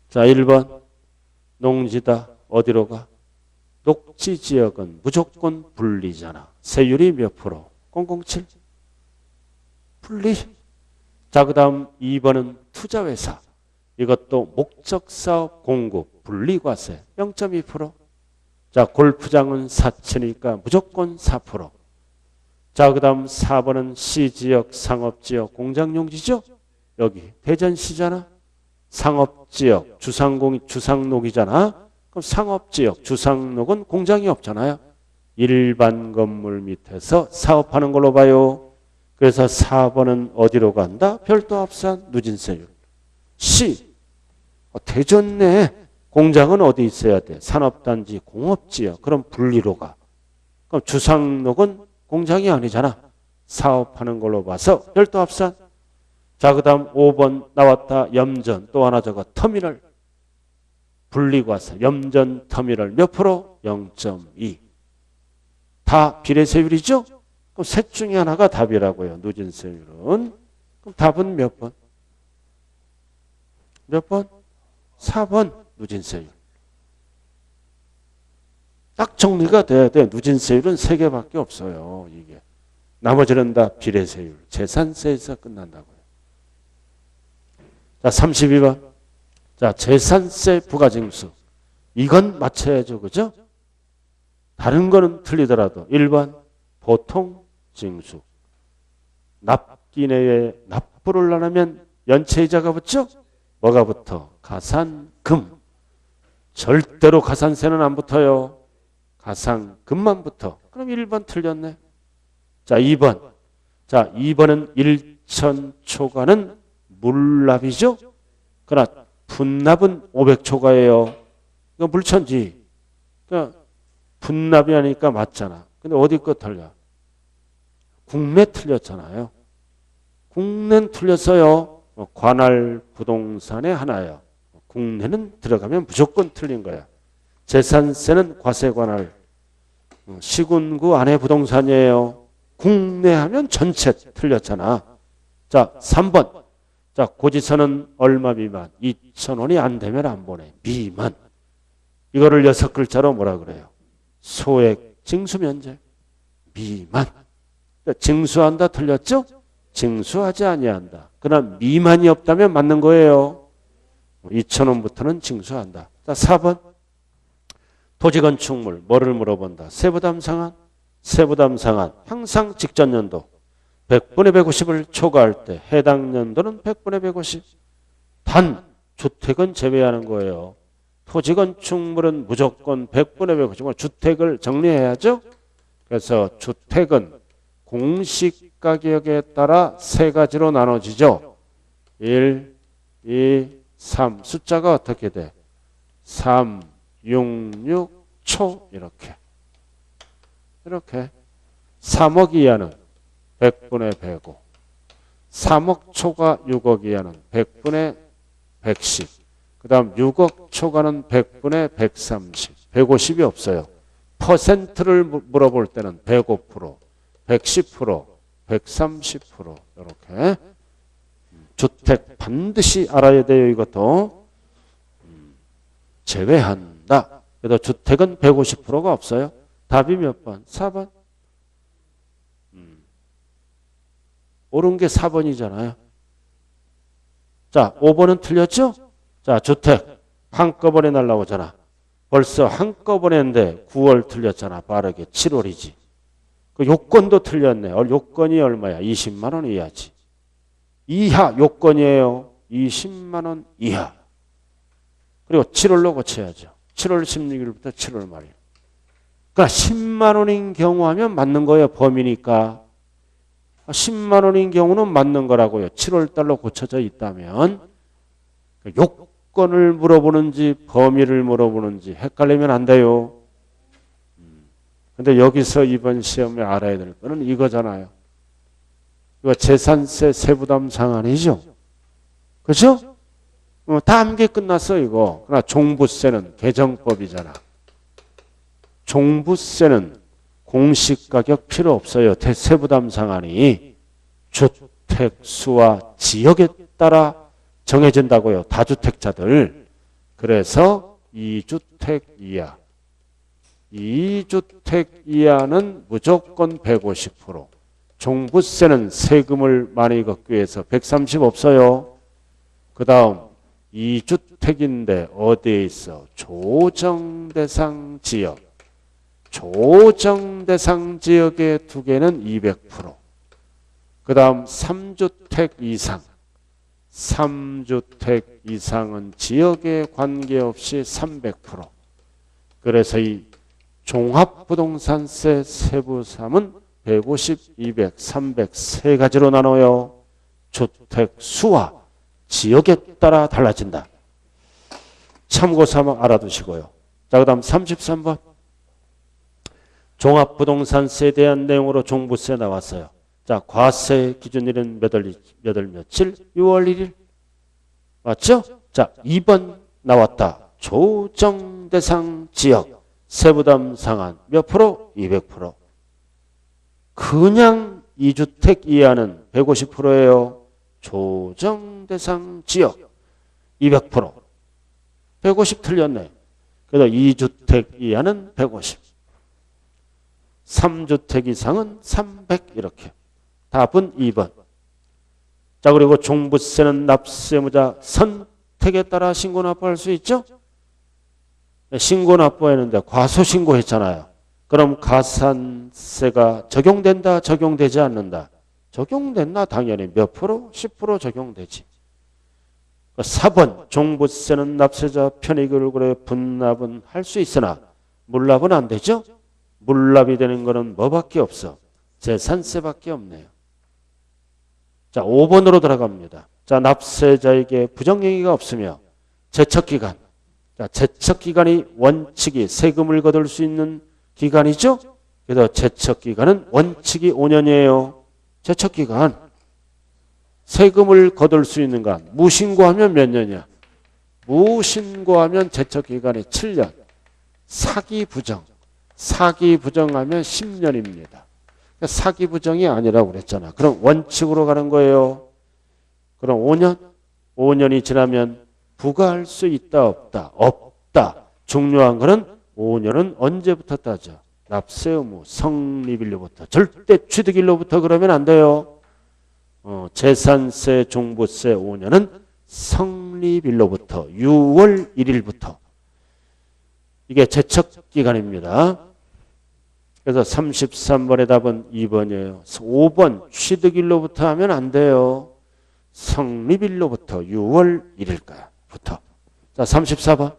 자, 1번. 농지다. 어디로 가? 녹지지역은 무조건 분리잖아. 세율이 몇 프로? 007. 분리. 자, 그 다음 2번은 투자회사. 이것도 목적사업 공급 분리과세 0.2%. 자, 골프장은 사치니까 무조건 4%. 자, 그 다음 4번은 시지역, 상업지역, 공장용지죠? 여기 대전시잖아. 상업지역, 주상록이잖아. 그럼 상업지역, 주상록은 공장이 없잖아요. 일반 건물 밑에서 사업하는 걸로 봐요. 그래서 4번은 어디로 간다? 별도 합산, 누진세율. C. 대전 내 공장은 어디 있어야 돼? 산업단지, 공업지역. 그럼 분리로 가. 그럼 주상록은 공장이 아니잖아. 사업하는 걸로 봐서 별도 합산. 자, 그 다음 5번 나왔다. 염전. 또 하나 저거 터미널. 분리과세. 염전 터미널 몇 프로? 0.2. 다 비례세율이죠? 그럼 셋 중에 하나가 답이라고요. 누진세율은. 그럼 답은 몇 번? 몇 번? 4번 누진세율. 딱 정리가 돼야 돼. 누진세율은 3개밖에 없어요. 이게. 나머지는 다 비례세율. 재산세에서 끝난다고요. 자, 32번. 자, 재산세 부가징수. 이건 맞춰야죠. 그죠? 다른 거는 틀리더라도 1번 보통징수. 납기 내에 납부를 안 하면 연체이자가 붙죠? 뭐가 붙어? 가산금. 절대로 가산세는 안 붙어요. 가산금만 붙어. 그럼 1번 틀렸네. 자, 2번. 자, 2번은 2000초가는 물납이죠. 그러나 분납은 500초가예요. 이거 물천지. 그러니까 분납이 아니니까 맞잖아. 근데 어디 거 틀려? 국내 틀렸잖아요. 국내는 틀렸어요. 관할 부동산의 하나예요. 국내는 들어가면 무조건 틀린 거야. 재산세는 과세관할 시군구 안에 부동산이에요. 국내 하면 전체 틀렸잖아. 자, 3번. 자, 고지서는 얼마 미만? 2,000원이 안 되면 안 보내. 미만. 이거를 6글자로 뭐라 그래요? 소액 징수면제. 미만. 징수한다 틀렸죠? 징수하지 아니한다. 그러나 미만이 없다면 맞는 거예요. 2,000원부터는 징수한다. 자, 4번. 토지건축물 뭐를 물어본다? 세부담상한. 세부담상한 항상 직전 연도 100분의 150을 초과할 때 해당 연도는 100분의 150. 단 주택은 제외하는 거예요. 토지건축물은 무조건 100분의 150. 주택을 정리해야죠. 그래서 주택은 공시가격에 따라 세 가지로 나눠지죠. 1, 2, 3. 숫자가 어떻게 돼? 3, 6, 6, 초 이렇게. 이렇게 3억 이하는 100분의 105. 3억 초과 6억 이하는 100분의 110. 그 다음 6억 초과는 100분의 130. 150이 없어요. 퍼센트를 물어볼 때는 105%, 110%, 130% 이렇게. 주택 반드시 알아야 돼요. 이것도. 제외한다. 그래도 주택은 150%가 없어요. 답이 몇 번? 4번. 옳은 게 4번이잖아요. 자, 5번은 틀렸죠? 자, 주택 한꺼번에 날라오잖아. 벌써 한꺼번에인데 9월 틀렸잖아. 빠르게 7월이지. 그 요건도 틀렸네. 요건이 얼마야? 20만 원 이하지. 이하 요건이에요. 20만 원 이하. 그리고 7월로 고쳐야죠. 7월 16일부터 7월 말일. 그러니까 10만 원인 경우 하면 맞는 거예요. 범위니까. 10만 원인 경우는 맞는 거라고요. 7월 달로 고쳐져 있다면. 요건을 물어보는지 범위를 물어보는지 헷갈리면 안 돼요. 근데 여기서 이번 시험에 알아야 될 거는 이거잖아요. 이거 재산세 세부담 상한이죠. 그렇죠? 다 암기 끝났어 이거. 그러나 종부세는 개정법이잖아. 종부세는 공시가격 필요 없어요. 세부담 상한이 주택 수와 지역에 따라 정해진다고요. 다주택자들. 그래서 2주택 이하. 2주택 이하는 무조건 150%. 종부세는 세금을 많이 걷기 위해서 130 없어요. 그 다음 2주택인데 어디에 있어? 조정대상 지역. 조정대상 지역의 두 개는 200%. 그 다음 3주택 이상. 3주택 이상은 지역에 관계없이 300%. 그래서 이 종합부동산세 세부3은 150, 200, 300 세 가지로 나눠요. 주택 수와 지역에 따라 달라진다. 참고삼아 알아두시고요. 자, 그 다음 33번. 종합부동산세에 대한 내용으로 종부세 나왔어요. 자, 과세 기준일은 몇 월 며칠? 6월 1일. 맞죠? 자, 2번 나왔다. 조정대상 지역 세부담 상한 몇 프로? 200%. 그냥 2주택 이하는 150%예요. 조정대상 지역 200%. 150 틀렸네. 그래서 2주택 이하는 150. 3주택 이상은 300 이렇게. 답은 2번. 자, 그리고 종부세는 납세무자 선택에 따라 신고 납부할 수 있죠? 신고 납부했는데 과소신고했잖아요. 그럼 가산세가 적용된다, 적용되지 않는다? 적용된다. 당연히 몇 프로? 10% 적용되지. 4번 종부세는 납세자 편익을 분납은 할 수 있으나 물납은 안 되죠? 물납이 되는 거는 뭐밖에 없어? 재산세밖에 없네요. 자, 5번으로 들어갑니다. 자, 납세자에게 부정행위가 없으며 제척기간. 자, 제척기간이 원칙이 세금을 거둘 수 있는 기간이죠. 그래서 제척기간은 원칙이 5년이에요. 제척기간. 세금을 거둘 수 있는 간. 무신고하면 몇 년이야? 무신고하면 제척기간이 7년. 사기부정. 사기부정하면 10년입니다. 사기부정이 아니라고 그랬잖아. 그럼 원칙으로 가는 거예요. 그럼 5년? 5년이 지나면 부과할 수 있다 없다? 없다. 중요한 거는 5년은 언제부터 따져? 납세 의무 성립일로부터. 절대 취득일로부터 그러면 안 돼요. 재산세 종부세 5년은 성립일로부터 6월 1일부터. 이게 제척기간입니다. 그래서 33번의 답은 2번이에요. 5번 취득일로부터 하면 안 돼요. 성립일로부터 6월 1일부터. 자, 34번.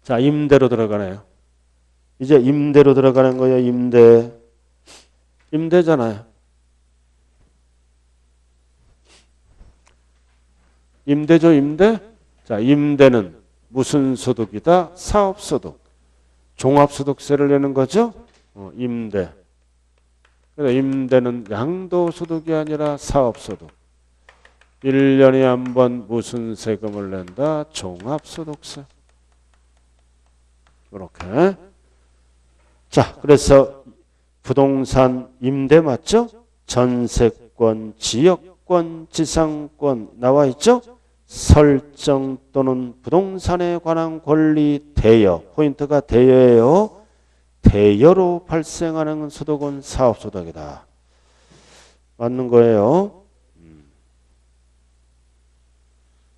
자, 임대로 들어가네요. 이제 임대로 들어가는 거예요. 임대. 임대잖아요. 임대죠, 임대? 자, 임대는 무슨 소득이다? 사업소득. 종합소득세를 내는 거죠. 임대. 그래서 임대는 양도소득이 아니라 사업소득. 1년에 한 번 무슨 세금을 낸다? 종합소득세. 이렇게. 자, 그래서 부동산 임대 맞죠? 전세권, 지역권, 지상권 나와 있죠? 설정 또는 부동산에 관한 권리 대여. 포인트가 대여예요. 대여로 발생하는 소득은 사업소득이다. 맞는 거예요.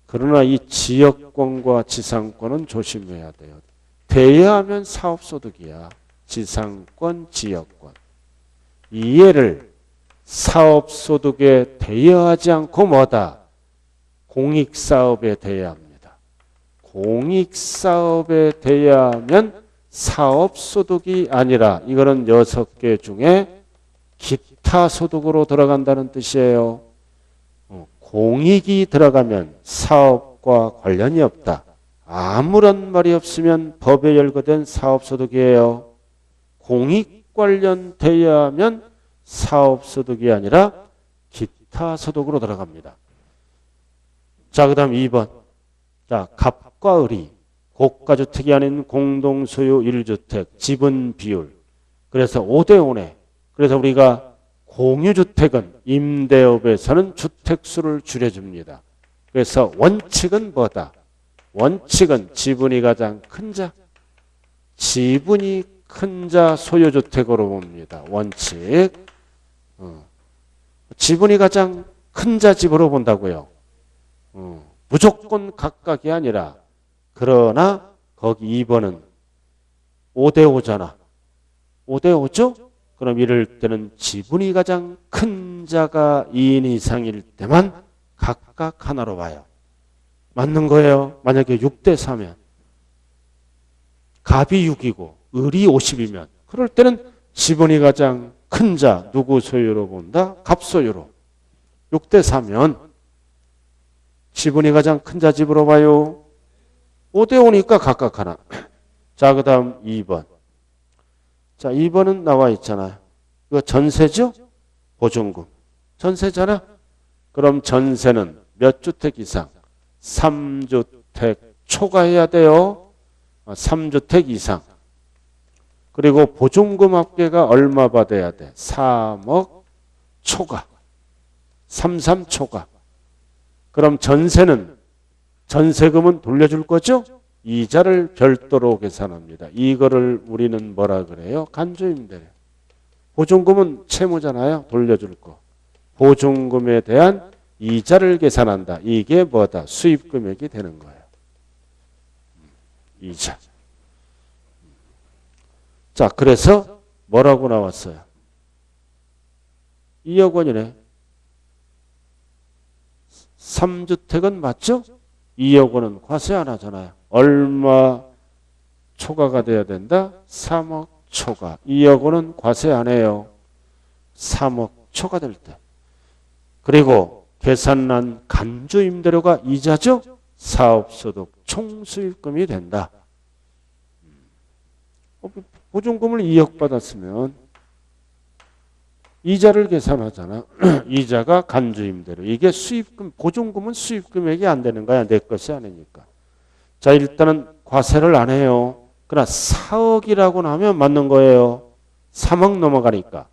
그러나 이 지역권과 지상권은 조심해야 돼요. 대여하면 사업소득이야. 지상권, 지역권. 이해를 사업소득에 대여하지 않고 뭐다? 공익사업에 대여합니다. 공익사업에 대여하면 사업소득이 아니라 이거는 6개 중에 기타 소득으로 들어간다는 뜻이에요. 공익이 들어가면 사업과 관련이 없다. 아무런 말이 없으면 법에 열거된 사업소득이에요. 공익 관련 대여하면 사업소득이 아니라 기타 소득으로 들어갑니다. 자, 그 다음 2번. 자, 갑과 을이 고가주택이 아닌 공동소유 1주택 지분 비율. 그래서 5대5네. 그래서 우리가 공유주택은 임대업에서는 주택수를 줄여줍니다. 그래서 원칙은 뭐다? 원칙은 지분이 가장 큰 자. 지분이 큰 자 소유주택으로 봅니다. 원칙. 지분이 가장 큰 자 집으로 본다고요. 무조건 각각이 아니라 그러나 거기 2번은 5대5잖아. 5대5죠? 그럼 이럴 때는 지분이 가장 큰 자가 2인 이상일 때만 각각 하나로 봐요. 맞는 거예요. 만약에 6대4면 갑이 6이고 을이 50이면 그럴 때는 지분이 가장 큰 자 누구 소유로 본다? 갑 소유로. 6대4면 지분이 가장 큰 자 집으로 봐요. 5대5니까 각각 하나. 자, 그 다음 2번. 자, 2번은 나와 있잖아요. 이거 전세죠? 보증금. 전세잖아? 그럼 전세는 몇 주택 이상? 3주택 초과해야 돼요. 3주택 이상. 그리고 보증금 합계가 얼마 받아야 돼? 3억 초과. 33 초과. 그럼 전세는 전세금은 돌려줄 거죠? 이자를 별도로 계산합니다. 이거를 우리는 뭐라 그래요? 간주임대. 보증금은 채무잖아요. 돌려줄 거. 보증금에 대한 이자를 계산한다. 이게 뭐다? 수입금액이 되는 거예요. 이자. 자, 그래서 뭐라고 나왔어요? 2억 원이네. 3주택은 맞죠? 2억 원은 과세 안 하잖아요. 얼마 초과가 돼야 된다? 3억 초과. 2억 원은 과세 안 해요. 3억 초과될 때. 그리고 계산한 간주임대료가 이자죠. 사업소득 총수입금이 된다. 보증금을 2억 받았으면 이자를 계산하잖아. 이자가 간주임대료. 이게 수입금, 보증금은 수입금액이 안 되는 거야. 내 것이 아니니까. 자, 일단은 과세를 안 해요. 그러나 4억이라고 하면 맞는 거예요. 3억 넘어가니까.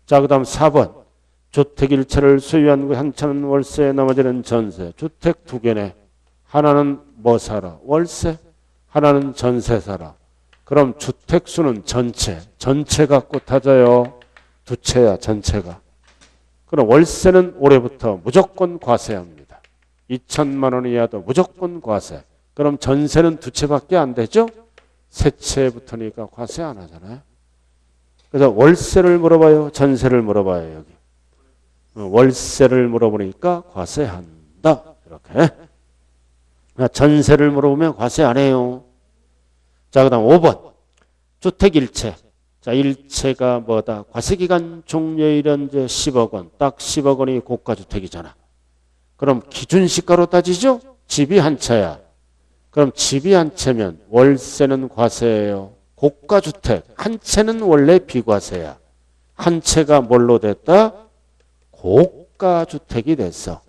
자, 그 다음 4번. 주택 1채를 소유한 한 채는 월세에 나머지는 전세. 주택 2개네. 하나는 뭐 사라? 월세. 하나는 전세 사라. 그럼 주택 수는 전체. 전체 갖고 타져요. 2채야 전체가. 그럼 월세는 올해부터 무조건 과세합니다. 2천만 원 이하도 무조건 과세. 그럼 전세는 2채밖에 안 되죠? 3채부터니까 과세 안 하잖아요. 그래서 월세를 물어봐요? 전세를 물어봐요? 여기. 월세를 물어보니까 과세한다. 이렇게. 전세를 물어보면 과세 안 해요. 자, 그 다음 5번. 주택 1채. 자, 1채가 뭐다? 과세기간 종료일은 이제 10억 원. 딱 10억 원이 고가주택이잖아. 그럼 기준시가로 따지죠? 집이 한 채야. 그럼 집이 한 채면 월세는 과세예요. 고가주택. 한 채는 원래 비과세야. 한 채가 뭘로 됐다? 고가주택이 됐어.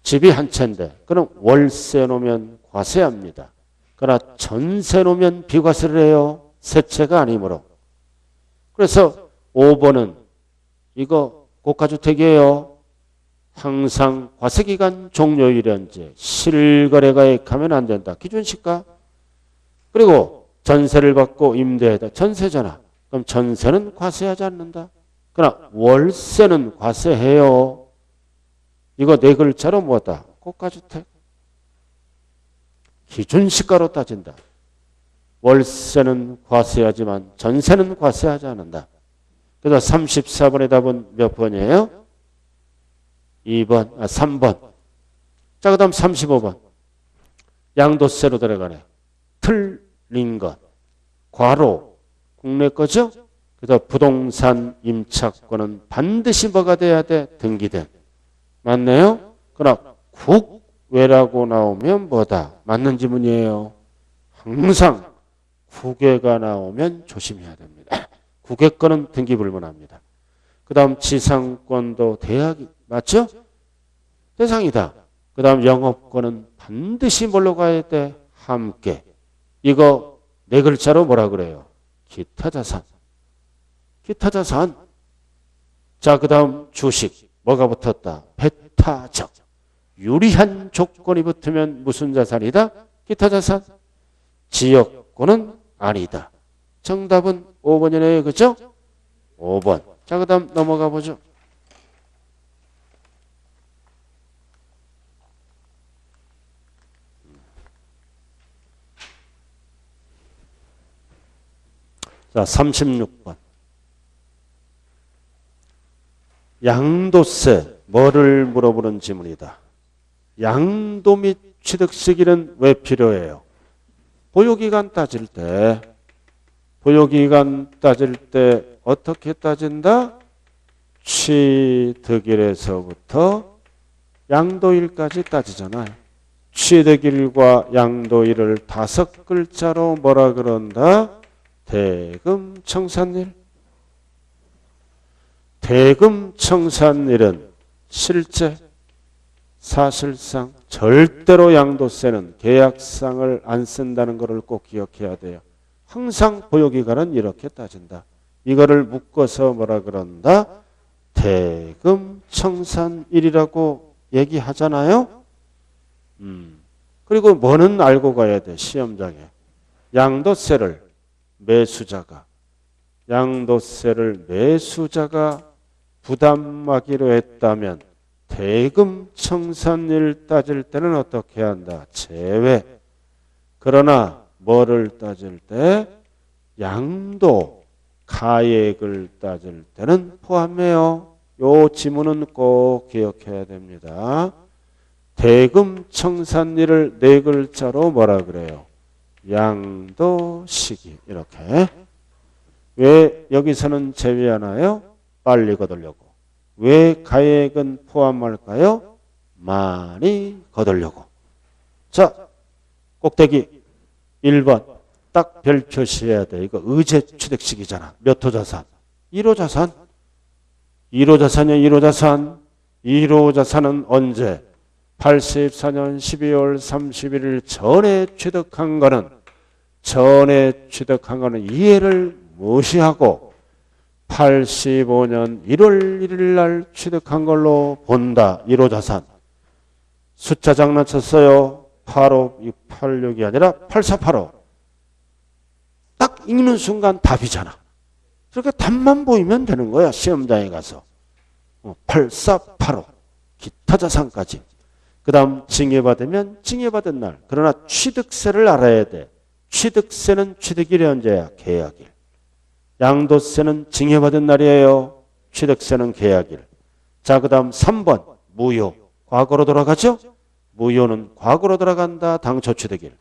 집이 한 채인데 그럼 월세 놓으면 과세합니다. 그러나 전세 놓으면 비과세를 해요. 세 채가 아니므로. 그래서 5번은 이거 고가주택이에요. 항상 과세기간 종료일은 이제 실거래가액하면 안 된다. 기준시가. 그리고 전세를 받고 임대에다 전세잖아. 그럼 전세는 과세하지 않는다. 그러나 월세는 과세해요. 이거 네 글자로 뭐다? 고가주택. 기준시가로 따진다. 월세는 과세하지만 전세는 과세하지 않는다. 그래서 34번의 답은 몇 번이에요? 3번. 자, 그 다음 35번. 양도세로 들어가네. 틀린 것. 과로. 국내 거죠? 그래서 부동산 임차권은 반드시 뭐가 돼야 돼? 등기된. 맞네요? 그러나 국외라고 나오면 뭐다? 맞는 지문이에요. 항상 국외가 나오면 조심해야 됩니다. 국외권은 등기 불문합니다. 그 다음 지상권도 대학이 맞죠? 대상이다. 그 다음 영업권은 반드시 뭘로 가야 돼? 함께. 이거 네 글자로 뭐라 그래요? 기타 자산. 기타 자산. 자, 그 다음 주식. 뭐가 붙었다? 배타적. 유리한 조건이 붙으면 무슨 자산이다? 기타 자산. 지역권은 아니다. 정답은 5번이네요. 그죠? 5번. 자, 그 다음 넘어가 보죠. 자, 36번. 양도세, 뭐를 물어보는 지문이다. 양도 및 취득시기는 왜 필요해요? 보유기간 따질 때 어떻게 따진다? 취득일에서부터 양도일까지 따지잖아요. 취득일과 양도일을 5글자로 뭐라 그런다? 대금청산일. 대금청산일은 실제 사실상 절대로 양도세는 계약상을 안 쓴다는 것을 꼭 기억해야 돼요. 항상 보유기간은 이렇게 따진다. 이거를 묶어서 뭐라 그런다? 대금청산일이라고 얘기하잖아요. 그리고 뭐는 알고 가야 돼? 시험장에. 양도세를 매수자가 부담하기로 했다면 대금청산일 따질 때는 어떻게 한다? 제외. 그러나 뭐를 따질 때? 양도 가액을 따질 때는 포함해요. 요 지문은 꼭 기억해야 됩니다. 대금청산일을 네 글자로 뭐라 그래요? 양도시기. 이렇게. 왜 여기서는 제외하나요? 빨리 거두려고. 왜 가액은 포함할까요? 많이 거두려고. 자, 꼭대기 1번 딱 별 표시해야 돼. 이거 의제 취득식이잖아. 몇 호 자산? 1호 자산. 1호 자산이야. 1호 자산. 1호 자산은 언제? 84년 12월 31일 전에 취득한 거는 이해를 무시하고 85년 1월 1일 날 취득한 걸로 본다. 1호 자산. 숫자 장난쳤어요. 8586이 아니라 8485. 딱 읽는 순간 답이잖아. 그러니까 답만 보이면 되는 거야. 시험장에 가서. 8485. 기타 자산까지. 그 다음 징여받으면 징여받은 날. 그러나 취득세를 알아야 돼. 취득세는 취득일이 언제야? 계약일. 양도세는 징여받은 날이에요. 취득세는 계약일. 자, 그 다음 3번 무효. 과거로 돌아가죠? 무효는 과거로 돌아간다. 당초 취득일.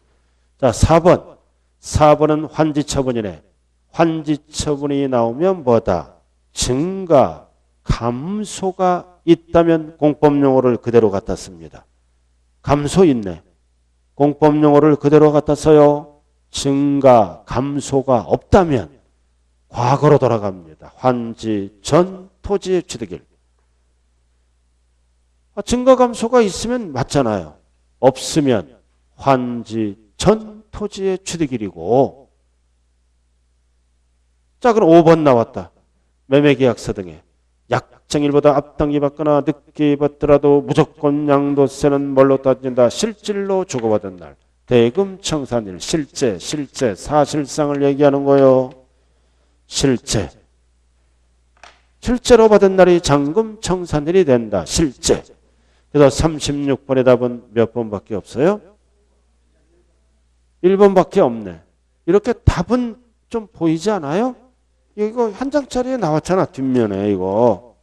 자, 4번은 환지처분이네. 환지처분이 나오면 뭐다? 증가, 감소가 있다면 공법용어를 그대로 갖다 씁니다. 감소 있네. 공법용어를 그대로 갖다 써요. 증가, 감소가 없다면 과거로 돌아갑니다. 환지 전 토지의 취득일. 증가, 감소가 있으면 맞잖아요. 없으면 환지 전 토지의 취득일이고. 자, 그럼 5번 나왔다. 매매계약서 등에 약정일보다 앞당기 받거나 늦게 받더라도 무조건 양도세는 뭘로 따진다? 실질로 주고받은 날. 대금 청산일. 실제, 사실상을 얘기하는 거예요. 실제로 받은 날이 잔금 청산일이 된다. 실제. 그래서 36번의 답은 몇 번밖에 없어요? 1번밖에 없네. 이렇게 답은 좀 보이지 않아요? 이거 한 장짜리에 나왔잖아. 뒷면에 이거.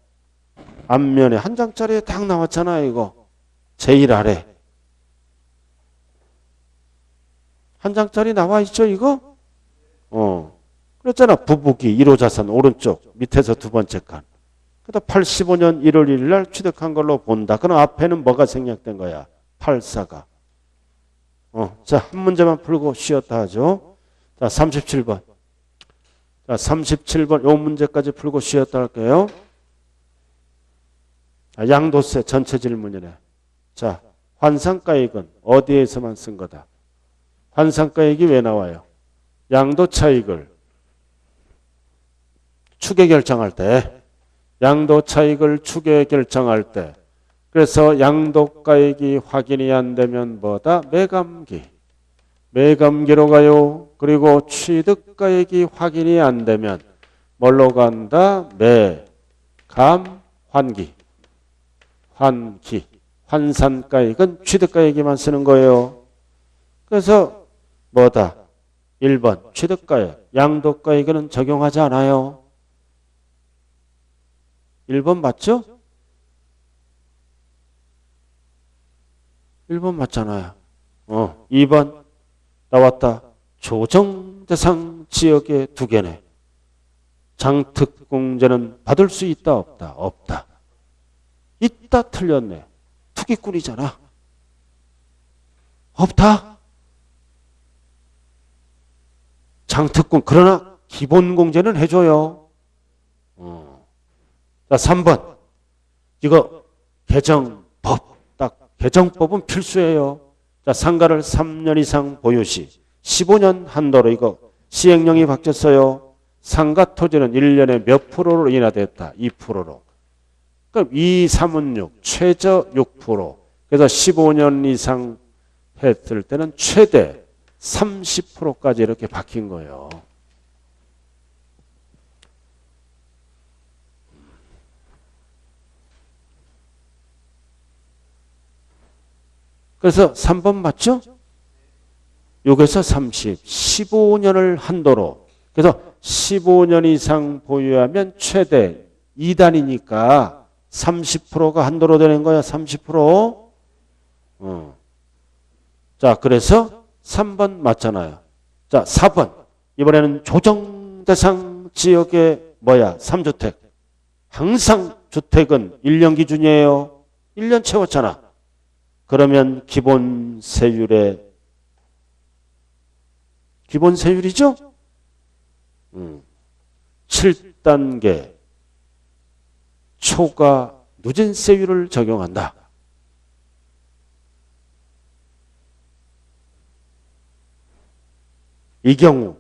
앞면에 한 장짜리에 딱 나왔잖아. 이거. 제일 아래. 한 장짜리 나와 있죠 이거? 그랬잖아. 부부기 1호 자산 오른쪽 밑에서 두 번째 칸. 그다음 85년 1월 1일 날 취득한 걸로 본다. 그럼 앞에는 뭐가 생략된 거야? 84가. 자, 한 문제만 풀고 쉬었다 하죠. 자, 37번. 자, 37번 요 문제까지 풀고 쉬었다 할게요. 양도세 전체 질문이네. 자, 환산가액은 어디에서만 쓴 거다? 환산가액이 왜 나와요? 양도차익을 추계 결정할 때, 양도차익을 추계 결정할 때, 그래서 양도가액이 확인이 안 되면 뭐다? 매감기로 가요. 그리고 취득가액이 확인이 안 되면 뭘로 간다? 환기. 환산가액은 취득가액에만 쓰는 거예요. 그래서 뭐다? 1번 취득가액, 양도가액에는 적용하지 않아요. 1번 맞죠? 1번 맞잖아요. 2번 나왔다. 조정대상 지역의 두 개네. 장특공제는 받을 수 있다 없다? 없다. 있다 틀렸네. 투기꾼이잖아. 없다. 장특공 그러나 기본공제는 해줘요. 자, 3번 이거 개정법. 딱 개정법은 필수예요. 자, 상가를 3년 이상 보유시 15년 한도로 이거 시행령이 바뀌었어요. 상가 토지는 1년에 몇 프로로 인하됐다? 2%로. 그럼 2, 3은 6, 최저 6%. 그래서 15년 이상 했을 때는 최대 30%까지 이렇게 바뀐 거예요. 그래서 3번 맞죠? 6에서 30, 15년을 한도로. 그래서 15년 이상 보유하면 최대 2단이니까 30%가 한도로 되는 거야. 30%. 자, 그래서 3번 맞잖아요. 자, 4번. 이번에는 조정대상 지역의 뭐야? 3주택. 항상 주택은 1년 기준이에요. 1년 채웠잖아. 그러면 기본 세율이죠? 7단계 초과 누진세율을 적용한다. 이 경우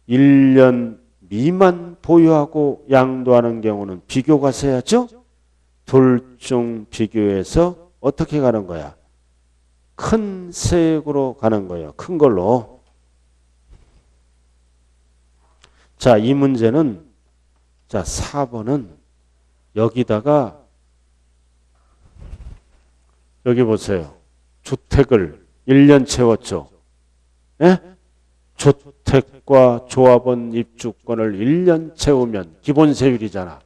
1년 미만 보유하고 양도하는 경우는 비교가 세야죠? 둘 중 비교해서 어떻게 가는 거야? 큰 세액으로 가는 거예요. 큰 걸로. 자, 이 문제는, 자, 4번은 여기다가, 여기 보세요. 주택을 1년 채웠죠. 예? 주택과 조합원 입주권을 1년 채우면 기본세율이잖아.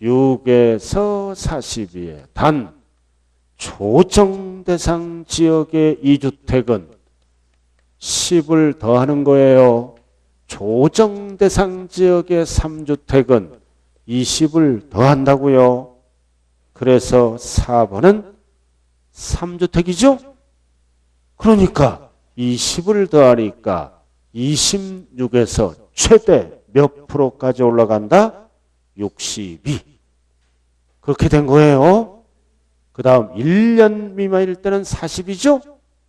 6에서 42에 단 조정대상 지역의 2주택은 10을 더하는 거예요. 조정대상 지역의 3주택은 20을 더한다고요. 그래서 4번은 3주택이죠? 그러니까 20을 더하니까 26에서 최대 몇 프로까지 올라간다? 62. 그렇게 된 거예요. 그 다음 1년 미만일 때는 40이죠?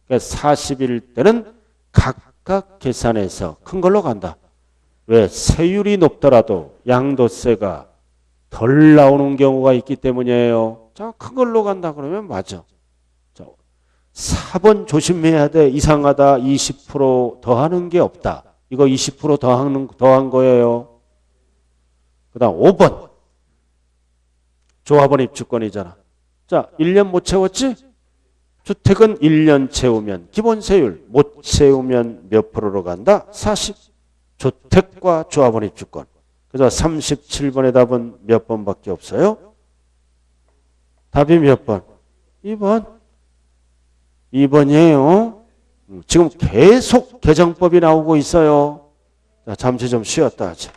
그러니까 40일 때는 각각 계산해서 큰 걸로 간다. 왜? 세율이 높더라도 양도세가 덜 나오는 경우가 있기 때문이에요. 자, 큰 걸로 간다 그러면 맞아. 자, 4번 조심해야 돼. 이상하다. 20% 더하는 게 없다. 이거 20% 더한 거예요. 그 다음 5번. 조합원 입주권이잖아. 자, 1년 못 채웠지? 주택은 1년 채우면 기본세율, 못 채우면 몇 프로로 간다? 40. 주택과 조합원 입주권. 그래서 37번의 답은 몇 번밖에 없어요? 답이 몇 번? 2번. 2번이에요. 지금 계속 개정법이 나오고 있어요. 자, 잠시 좀 쉬었다 하자.